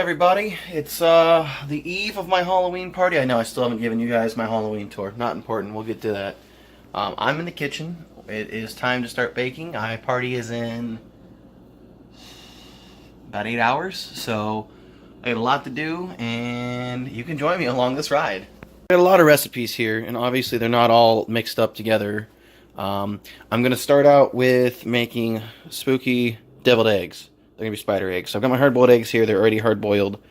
everybody? It's the eve of my Halloween party. I know I still haven't given you guys my Halloween tour. Not important. We'll get to that. I'm in the kitchen. It is time to start baking. My party is in about 8 hours, so I got a lot to do, and you can join me along this ride. I got a lot of recipes here, and obviously they're not all mixed up together. I'm going to start out with making spooky deviled eggs. They're going to be spider eggs. So I've got my hard-boiled eggs here. They're already hard-boiled.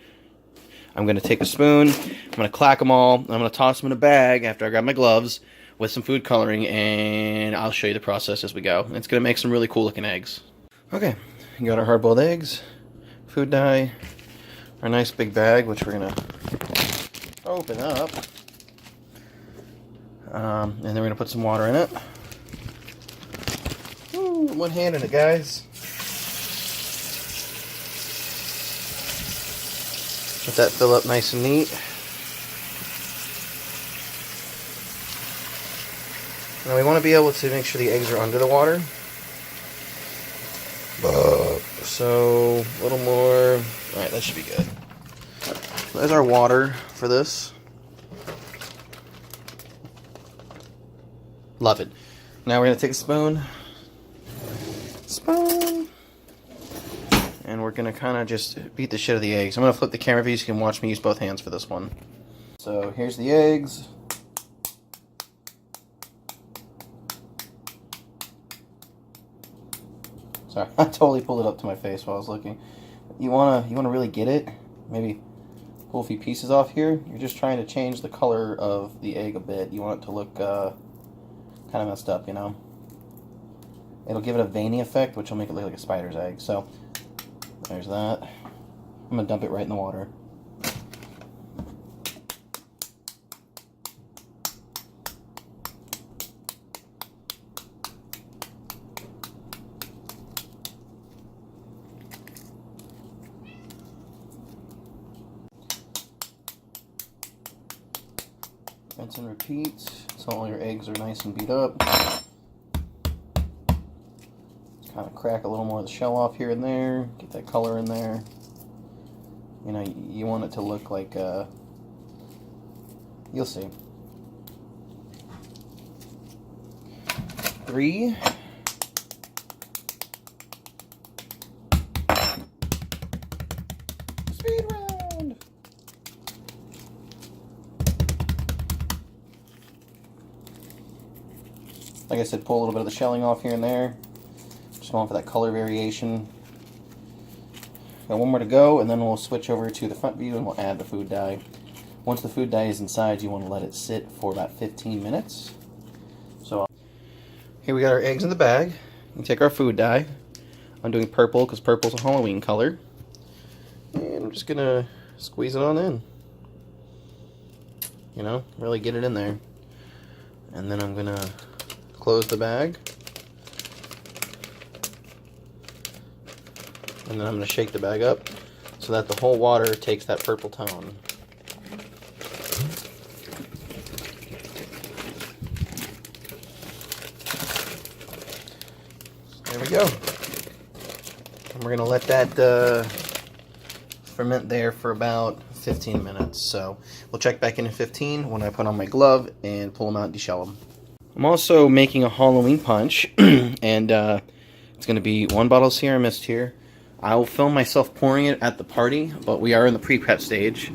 I'm going to take a spoon. I'm going to clack them all. I'm going to toss them in a bag after I grab my gloves with some food coloring, and I'll show you the process as we go. It's going to make some really cool-looking eggs. Okay, we got our hard-boiled eggs, food dye, our nice big bag, which we're going to open up. And then we're going to put some water in it. Ooh, one hand in it, guys. Let that fill up nice and neat. Now we want to be able to make sure the eggs are under the water. So a little more. Alright, that should be good. There's our water for this. Love it. Now we're going to take a spoon. And we're going to kind of just beat the shit out of the eggs. I'm going to flip the camera view so you can watch me use both hands for this one. So here's the eggs. Sorry, I totally pulled it up to my face while I was looking. You wanna really get it? Maybe pull a few pieces off here. You're just trying to change the color of the egg a bit. You want it to look kind of messed up, you know? It'll give it a veiny effect, which will make it look like a spider's egg. So there's that. I'm going to dump it right in the water. Rinse and repeat so all your eggs are nice and beat up. Kind of crack a little more of the shell off here and there, get that color in there. You know, you want it to look like, you'll see. 3. Speed round! Like I said, pull a little bit of the shelling off here and there. Just going for that color variation. Got one more to go, and then we'll switch over to the front view and we'll add the food dye. Once the food dye is inside, you want to let it sit for about 15 minutes. So here we got our eggs in the bag. We take our food dye. I'm doing purple because purple's a Halloween color. And I'm just going to squeeze it on in. You know, really get it in there. And then I'm going to close the bag. And then I'm going to shake the bag up so that the whole water takes that purple tone. There we go. And we're going to let that ferment there for about 15 minutes. So we'll check back in 15 when I put on my glove and pull them out and deshell them. I'm also making a Halloween punch, and it's going to be 1 bottle of Sierra Mist here. I will film myself pouring it at the party, but we are in the pre-prep stage.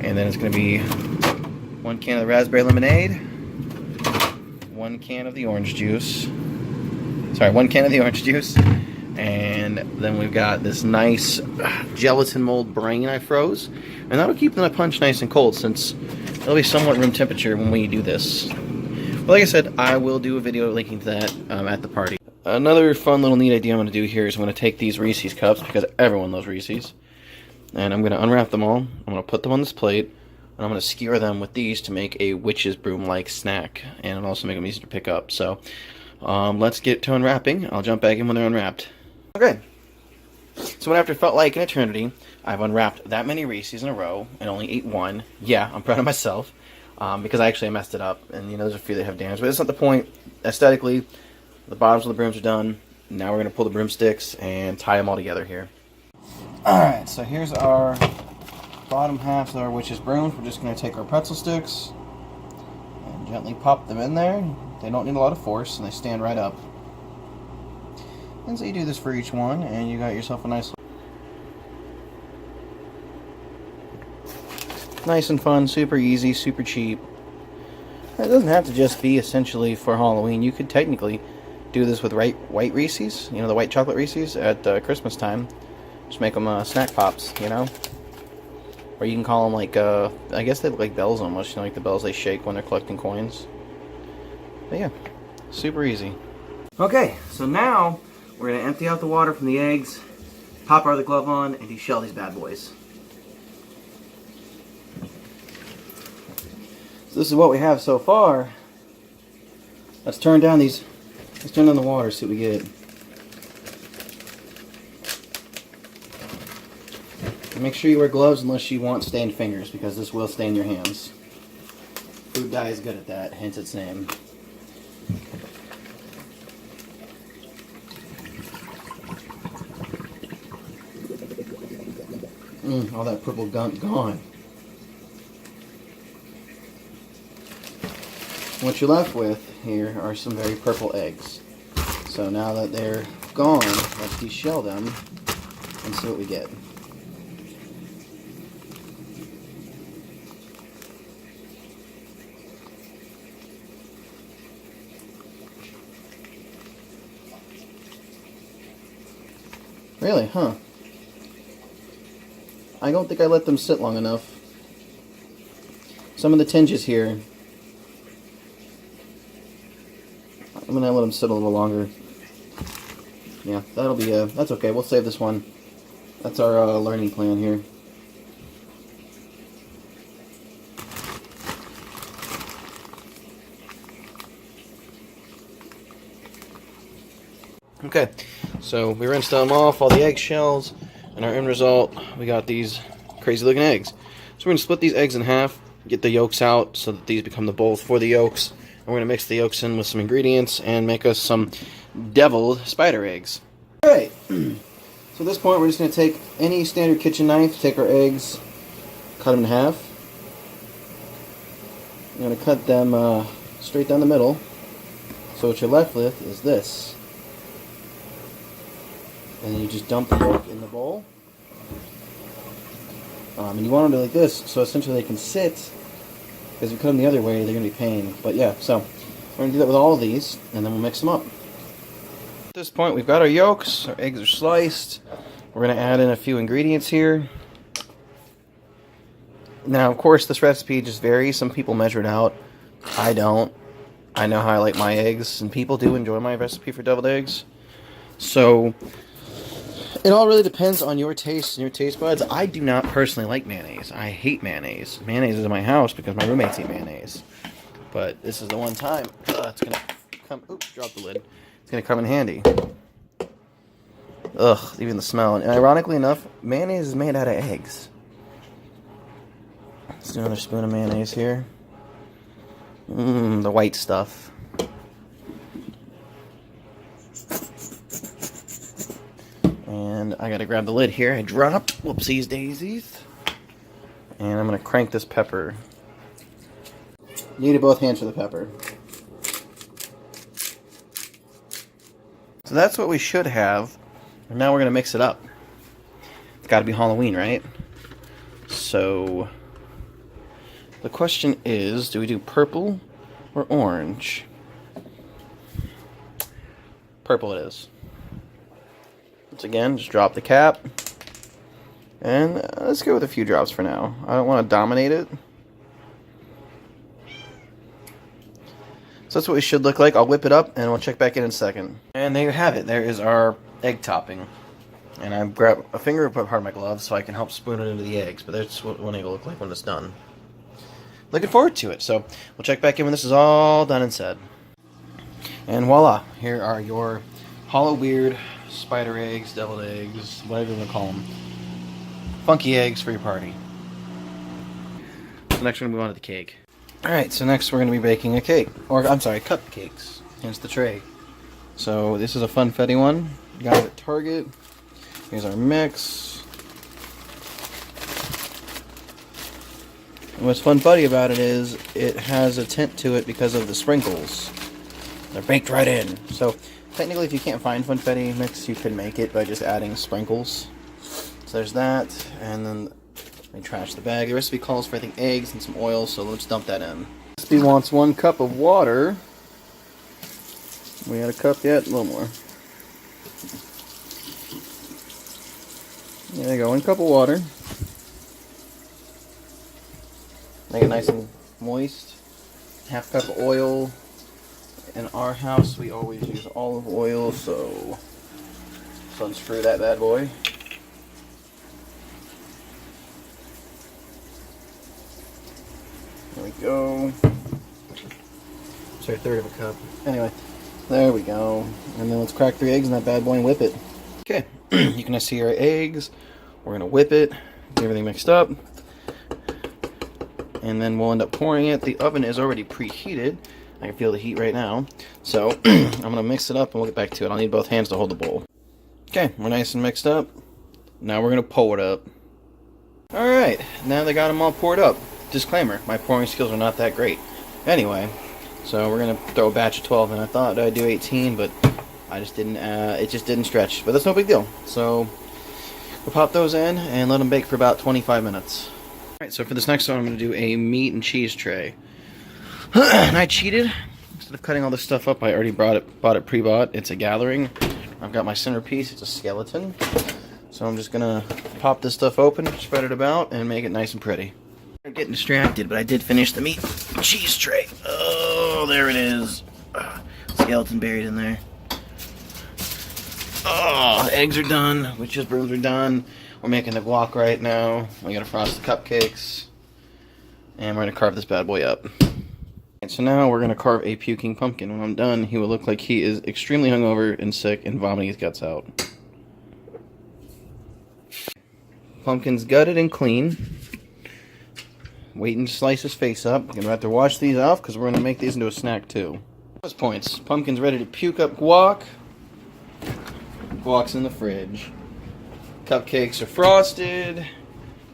And then it's going to be 1 can of the raspberry lemonade, 1 can of the orange juice. Sorry, 1 can of the orange juice. And then we've got this nice gelatin mold brain I froze. And that'll keep the punch nice and cold since it'll be somewhat room temperature when we do this. But like I said, I will do a video linking to that at the party. Another fun little neat idea I'm going to do here is I'm going to take these Reeses Cups, because everyone loves Reeses, and I'm going to unwrap them all. I'm going to put them on this plate, and I'm going to skewer them with these to make a witch's broom-like snack, and it'll also make them easy to pick up. So let's get to unwrapping. I'll jump back in when they're unwrapped. Okay. So after it felt like an eternity, I've unwrapped that many Reeses in a row and only ate 1. Yeah, I'm proud of myself, because I actually messed it up, and you know there's a few that have damage, but that's not the point. Aesthetically, the bottoms of the brooms are done. Now we're going to pull the broomsticks and tie them all together here. Alright, so here's our bottom half of our witch's broom, we're just going to take our pretzel sticks and gently pop them in there. They don't need a lot of force, and they stand right up. And so you do this for each one, and you got yourself a nice and fun, super easy, super cheap. It doesn't have to just be essentially for Halloween. You could technically do this with white Reese's, you know, the white chocolate Reese's at Christmas time. Just make them snack pops, you know? Or you can call them like, I guess they look like bells almost, you know, like the bells they shake when they're collecting coins. But yeah, super easy. Okay, so now we're going to empty out the water from the eggs, pop our other glove on, and deshell these bad boys. So this is what we have so far. Let's turn down the water, see what we get. And make sure you wear gloves unless you want stained fingers, because this will stain your hands. Food dye is good at that, hence its name. All that purple gunk gone. What you're left with here are some very purple eggs. So now that they're gone, let's deshell them and see what we get. Really, huh? I don't think I let them sit long enough. Some of the tinges here, I'm gonna let them sit a little longer. Yeah, that'll be that's okay. We'll save this one. That's our learning plan here. Okay, so we rinsed them off, all the eggshells, and our end result, we got these crazy looking eggs. So we're going to split these eggs in half, get the yolks out so that these become the bowls for the yolks. And we're going to mix the yolks in with some ingredients and make us some deviled spider eggs. Alright, so at this point we're just going to take any standard kitchen knife, take our eggs, cut them in half. I'm going to cut them straight down the middle. So what you're left with is this. And then you just dump the yolk in the bowl. And you want them to like this, so essentially they can sit, because if you cut them the other way, they're going to be pain. But yeah, so we're going to do that with all of these, and then we'll mix them up. At this point, we've got our yolks, our eggs are sliced. We're going to add in a few ingredients here. Now, of course, this recipe just varies. Some people measure it out. I don't. I know how I like my eggs, and people do enjoy my recipe for deviled eggs. So it all really depends on your taste and your taste buds. I do not personally like mayonnaise. I hate mayonnaise. Mayonnaise is in my house because my roommates eat mayonnaise. But this is the one time it's going to come... Oops, drop the lid. It's going to come in handy. Ugh, even the smell. And ironically enough, mayonnaise is made out of eggs. Let's do another spoon of mayonnaise here. The white stuff. And I gotta grab the lid here. I dropped. Whoopsies daisies. And I'm gonna crank this pepper. You need both hands for the pepper. So that's what we should have. And now we're gonna mix it up. It's gotta be Halloween, right? So the question is, do we do purple or orange? Purple it is. Once again, just drop the cap. And let's go with a few drops for now. I don't want to dominate it. So that's what we should look like. I'll whip it up and we'll check back in a second. And there you have it. There is our egg topping. And I grab a finger and put part of my glove so I can help spoon it into the eggs. But that's what it'll look like when it's done. Looking forward to it. So we'll check back in when this is all done and said. And voila. Here are your hollow weird spider eggs, deviled eggs, whatever you want to call them. Funky eggs for your party. So next we're going to move on to the cake. Alright, so next we're going to be baking a cake. Or, I'm sorry, cupcakes. Here's the tray. So this is a funfetti one. Got it at Target. Here's our mix. And what's fun buddy about it is it has a tint to it because of the sprinkles. They're baked right in. So technically if you can't find funfetti mix, you can make it by just adding sprinkles. So there's that, and then I trash the bag. The recipe calls for I think eggs and some oil, so let's dump that in. The recipe wants 1 cup of water. We got a cup yet? A little more. There you go, 1 cup of water. Make it nice and moist. 1/2 cup of oil. In our house, we always use olive oil, so unscrew that bad boy. There we go. Sorry, 1/3 of a cup. Anyway, there we go. And then let's crack 3 eggs in that bad boy and whip it. Okay, you can see our eggs. We're gonna whip it, get everything mixed up, and then we'll end up pouring it. The oven is already preheated. I can feel the heat right now. So I'm gonna mix it up and we'll get back to it. I'll need both hands to hold the bowl. Okay, we're nice and mixed up. Now we're gonna pour it up. All right, now they got them all poured up. Disclaimer, my pouring skills are not that great. Anyway, so we're gonna throw a batch of 12 in. I thought I'd do 18, but I just didn't, it just didn't stretch. But that's no big deal. So we'll pop those in and let them bake for about 25 minutes. All right, so for this next one, I'm gonna do a meat and cheese tray. And I cheated. Instead of cutting all this stuff up, I already bought it pre-bought. It's a gathering. I've got my centerpiece. It's a skeleton. So I'm just gonna pop this stuff open, spread it about, and make it nice and pretty. I'm getting distracted, but I did finish the meat and cheese tray. Oh, there it is. Skeleton buried in there. Oh, the eggs are done. Witch's brooms are done. We're making the guac right now. We gotta frost the cupcakes. And we're gonna carve this bad boy up. And so now we're gonna carve a puking pumpkin. When I'm done, he will look like he is extremely hungover and sick and vomiting his guts out. Pumpkin's gutted and clean. Waiting to slice his face up. Gonna have to wash these off because we're gonna make these into a snack too. Bonus points. Pumpkin's ready to puke up guac. Guac's in the fridge. Cupcakes are frosted.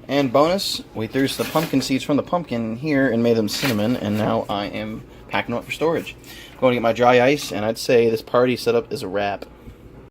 And bonus, we threw the pumpkin seeds from the pumpkin here and made them cinnamon, and now I am packing them up for storage. I'm going to get my dry ice, and I'd say this party setup is a wrap.